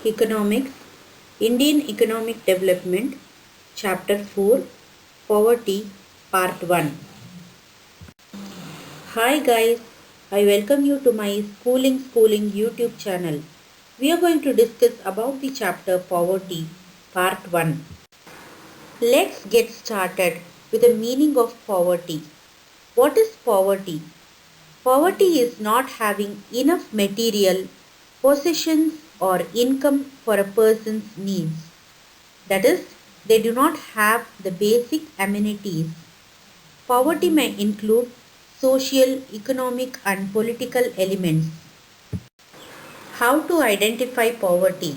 Economics, Indian Economic Development, Chapter 4, Poverty, Part 1. Hi guys, I welcome you to my Schooling YouTube channel. We are going to discuss about the chapter Poverty, Part 1. Let's get started with the meaning of poverty. What is poverty? Poverty is not having enough material, possessions, or income for a person's needs. That is, they do not have the basic amenities. Poverty may include social, economic, and political elements. How to identify poverty?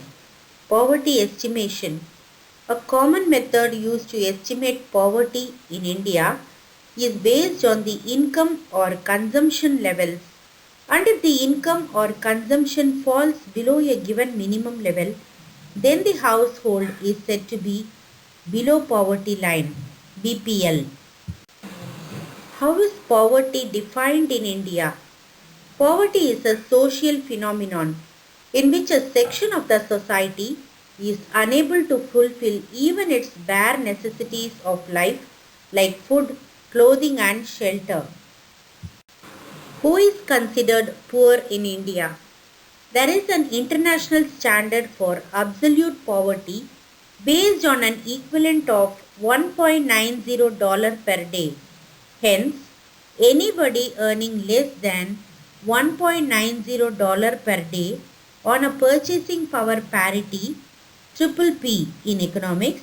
Poverty estimation. A common method used to estimate poverty in India is based on the income or consumption levels, and if the income or consumption falls below a given minimum level, then the household is said to be below poverty line, BPL. How is poverty defined in India? Poverty is a social phenomenon in which a section of the society is unable to fulfill even its bare necessities of life like food, clothing, and shelter. Who is considered poor in India? There is an international standard for absolute poverty based on an equivalent of $1.90 per day. Hence, anybody earning less than $1.90 per day on a purchasing power parity triple P in economics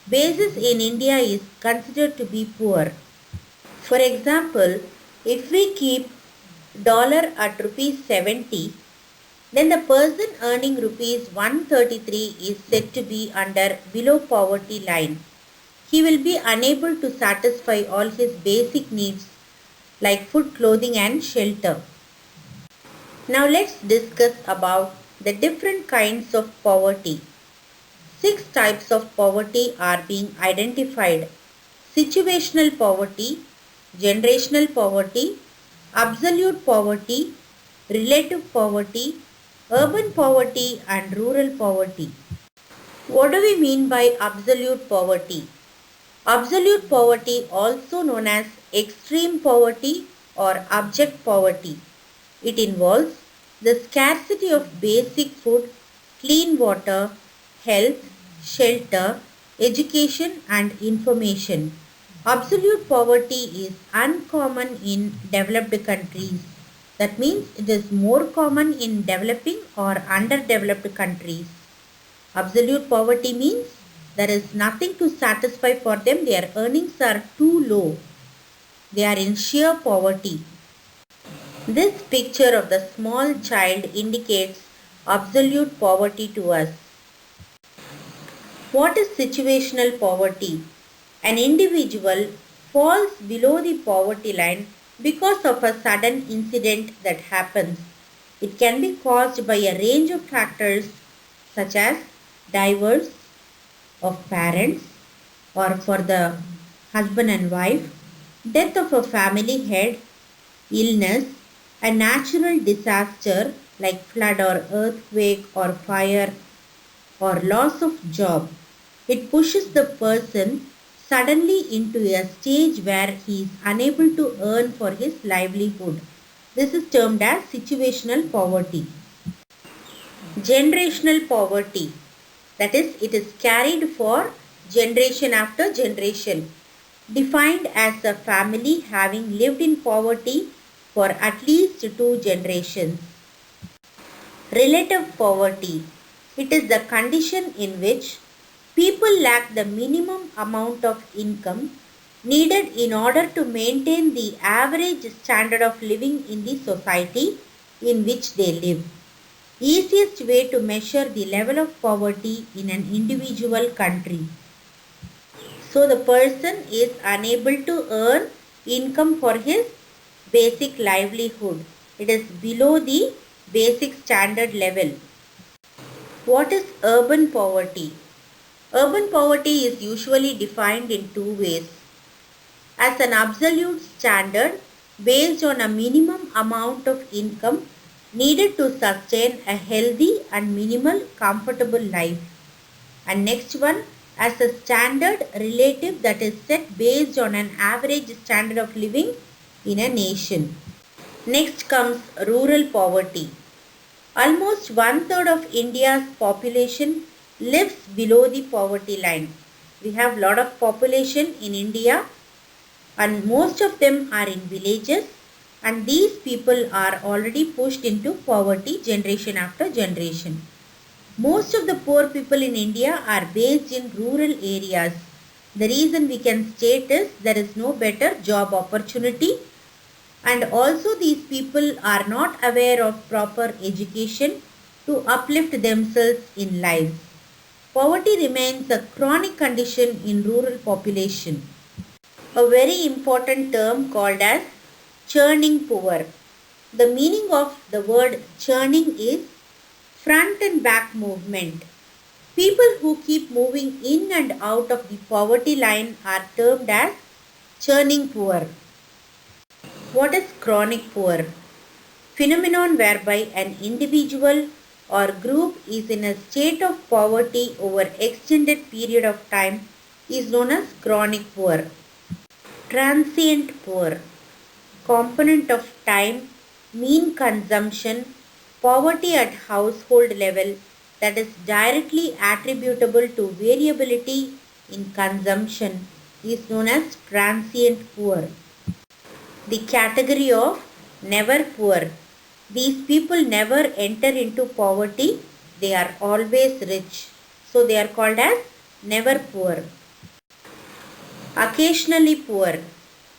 basis in India is considered to be poor. For example, if we keep dollar at rupees 70, then the person earning rupees 133 is said to be under below poverty line. He will be unable to satisfy all his basic needs like food, clothing, and shelter. Now let's discuss about the different kinds of poverty. 6 types of poverty are being identified: situational poverty, generational poverty, absolute poverty, relative poverty, urban poverty, and rural poverty. What do we mean by absolute poverty? Absolute poverty, also known as extreme poverty or abject poverty. It involves the scarcity of basic food, clean water, health, shelter, education, and information. Absolute poverty is uncommon in developed countries. That means it is more common in developing or underdeveloped countries. Absolute poverty means there is nothing to satisfy for them, their earnings are too low. They are in sheer poverty. This picture of the small child indicates absolute poverty to us. What is situational poverty? An individual falls below the poverty line because of a sudden incident that happens. It can be caused by a range of factors such as divorce of parents or for the husband and wife, death of a family head, illness, a natural disaster like flood or earthquake or fire, or loss of job. It pushes the person suddenly into a stage where he is unable to earn for his livelihood. This is termed as situational poverty. Generational poverty, that is, it is carried for generation after generation, defined as a family having lived in poverty for at least 2 generations. Relative poverty, it is the condition in which people lack the minimum amount of income needed in order to maintain the average standard of living in the society in which they live. Easiest way to measure the level of poverty in an individual country. So the person is unable to earn income for his basic livelihood. It is below the basic standard level. What is urban poverty? Urban poverty is usually defined in 2 ways. As an absolute standard based on a minimum amount of income needed to sustain a healthy and minimal comfortable life. And next one, as a standard relative that is set based on an average standard of living in a nation. Next comes rural poverty. Almost one third of India's population lives below the poverty line. We have lot of population in India and most of them are in villages, and these people are already pushed into poverty generation after generation. Most of the poor people in India are based in rural areas. The reason we can state is there is no better job opportunity, and also these people are not aware of proper education to uplift themselves in life. Poverty remains a chronic condition in rural population. A very important term called as churning poor. The meaning of the word churning is front and back movement. People who keep moving in and out of the poverty line are termed as churning poor. What is chronic poor? Phenomenon whereby an individual or group is in a state of poverty over extended period of time is known as chronic poor. Transient poor. Component of time, mean consumption, poverty at household level that is directly attributable to variability in consumption is known as transient poor. The category of never poor. These people never enter into poverty, they are always rich. So they are called as never poor. Occasionally poor.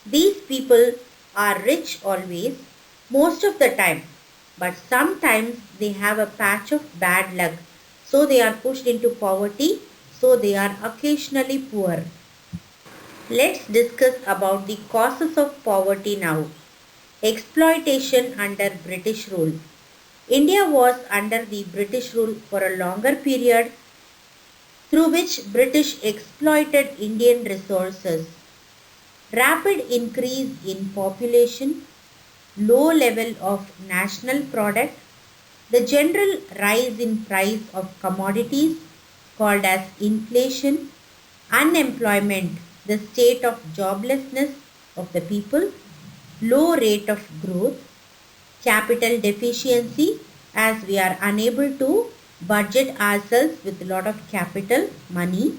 These people are rich always, most of the time, but sometimes they have a patch of bad luck. So they are pushed into poverty, so they are occasionally poor. Let's discuss about the causes of poverty now. Exploitation under British rule. India was under the British rule for a longer period through which British exploited Indian resources. Rapid increase in population, low level of national product, the general rise in price of commodities called as inflation, unemployment, the state of joblessness of the people, low rate of growth, capital deficiency as we are unable to budget ourselves with a lot of capital money,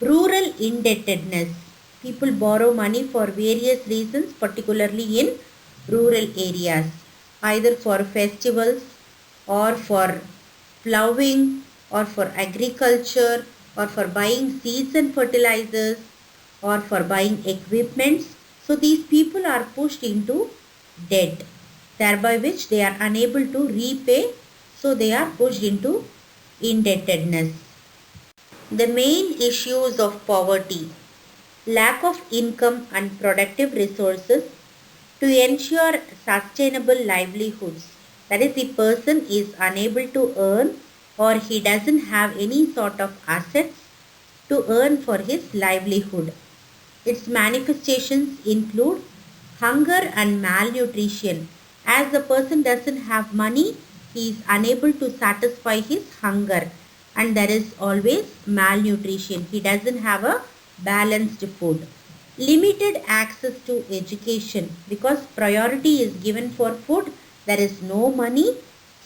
rural indebtedness. People borrow money for various reasons, particularly in rural areas, either for festivals or for plowing or for agriculture or for buying seeds and fertilizers or for buying equipments. So these people are pushed into debt, thereby which they are unable to repay, so they are pushed into indebtedness. The main issues of poverty: lack of income and productive resources to ensure sustainable livelihoods. That is, the person is unable to earn or he doesn't have any sort of assets to earn for his livelihood. Its manifestations include hunger and malnutrition. As the person doesn't have money, he is unable to satisfy his hunger, and there is always malnutrition. He doesn't have a balanced food. Limited access to education, because priority is given for food, there is no money,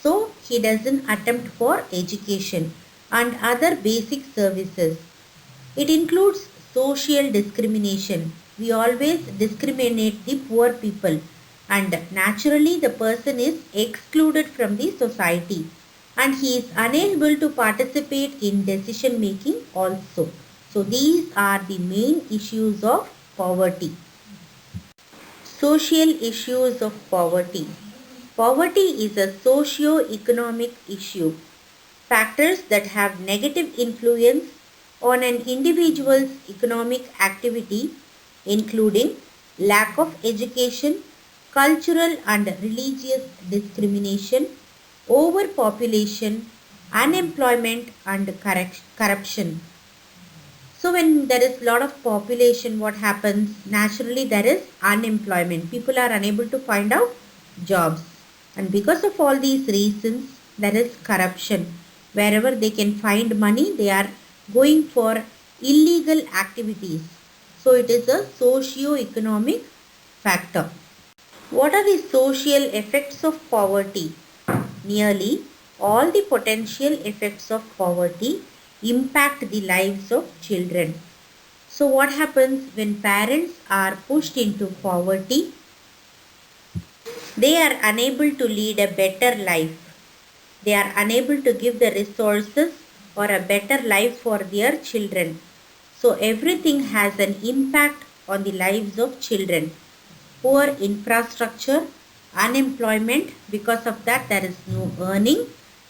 so he doesn't attempt for education and other basic services. It includes social discrimination. We always discriminate the poor people, and naturally the person is excluded from the society and he is unable to participate in decision making also. So these are the main issues of poverty. Social issues of poverty. Poverty is a socio-economic issue. Factors that have negative influence on an individual's economic activity, including lack of education, cultural and religious discrimination, overpopulation, unemployment and corruption. So when there is a lot of population, what happens? Naturally there is unemployment. People are unable to find out jobs. And because of all these reasons, there is corruption. Wherever they can find money, they are going for illegal activities. So it is a socio-economic factor. What are the social effects of poverty? Nearly all the potential effects of poverty impact the lives of children. So what happens when parents are pushed into poverty? They are unable to lead a better life. They are unable to give the resources or a better life for their children. So everything has an impact on the lives of children. Poor infrastructure, unemployment, because of that there is no earning.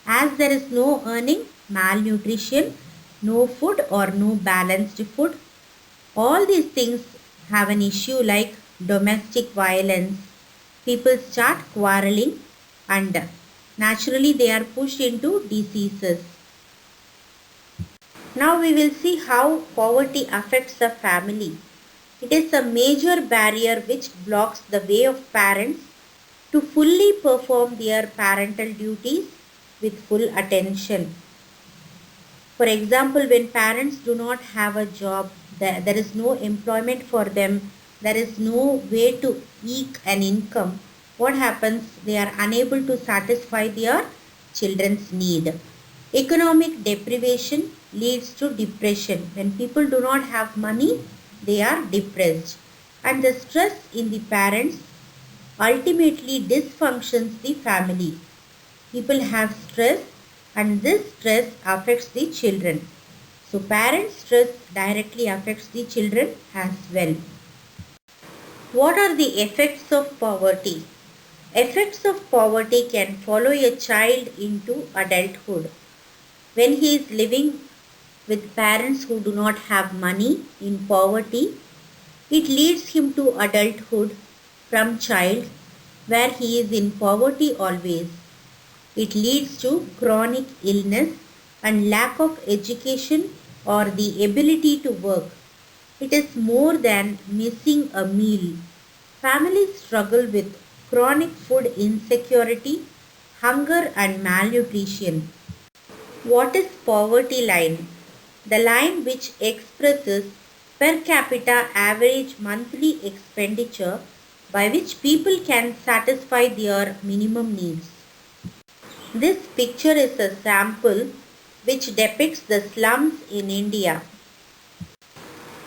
As there is no earning, malnutrition, no food or no balanced food. All these things have an issue like domestic violence. People start quarreling and naturally they are pushed into diseases. Now we will see how poverty affects a family. It is a major barrier which blocks the way of parents to fully perform their parental duties with full attention. For example, when parents do not have a job, there is no employment for them, there is no way to eke an income. What happens? They are unable to satisfy their children's need. Economic deprivation leads to depression. When people do not have money, they are depressed. And the stress in the parents ultimately dysfunctions the family. People have stress and this stress affects the children. So parents' stress directly affects the children as well. What are the effects of poverty? Effects of poverty can follow a child into adulthood. When he is living with parents who do not have money in poverty, it leads him to adulthood from child where he is in poverty always. It leads to chronic illness and lack of education or the ability to work. It is more than missing a meal. Families struggle with chronic food insecurity, hunger and malnutrition. What is poverty line? The line which expresses per capita average monthly expenditure by which people can satisfy their minimum needs. This picture is a sample which depicts the slums in India.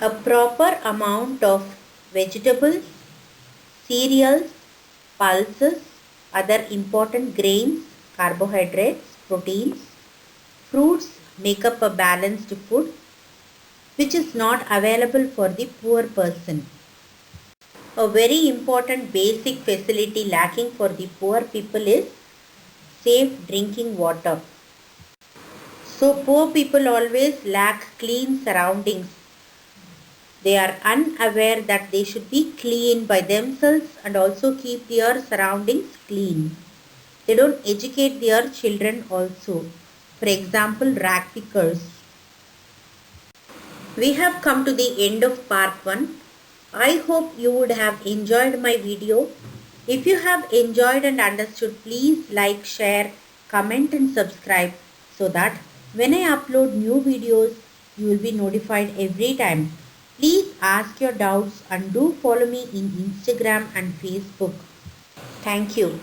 A proper amount of vegetables, cereals, pulses, other important grains, carbohydrates, proteins, fruits make up a balanced food which is not available for the poor person. A very important basic facility lacking for the poor people is safe drinking water. So poor people always lack clean surroundings. They are unaware that they should be clean by themselves and also keep their surroundings clean. They don't educate their children also. For example, rag pickers. We have come to the end of part 1. I hope you would have enjoyed my video. If you have enjoyed and understood, please like, share, comment and subscribe so that when I upload new videos, you will be notified every time. Please ask your doubts and do follow me in Instagram and Facebook. Thank you.